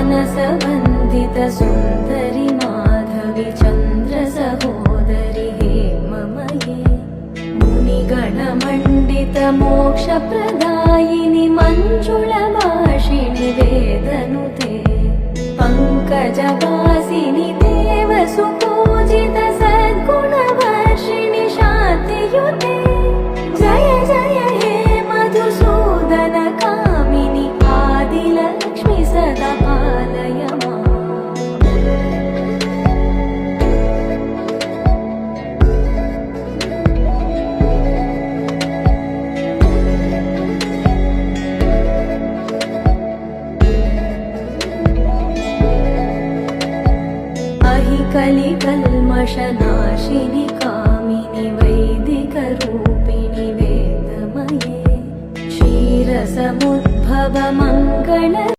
मानसवन्दित सुन्दरि माधवि चन्द्र सहोदरि हेममये मुनिगणमण्डित मोक्षप्रदायिनि मञ्जुलभाषिणि वेदनुते पङ्कजवासिनि देवसुपूजित सद्गुणवर्षिणि शान्तियुते जय जय हे मधुसूदन कामिनि आदिलक्ष्मि सदा पालय माम्। कलिकल्मषनाशिनि कामिनि वैदिकरूपिणि वेदमये क्षीरसमुद्भव मङ्गल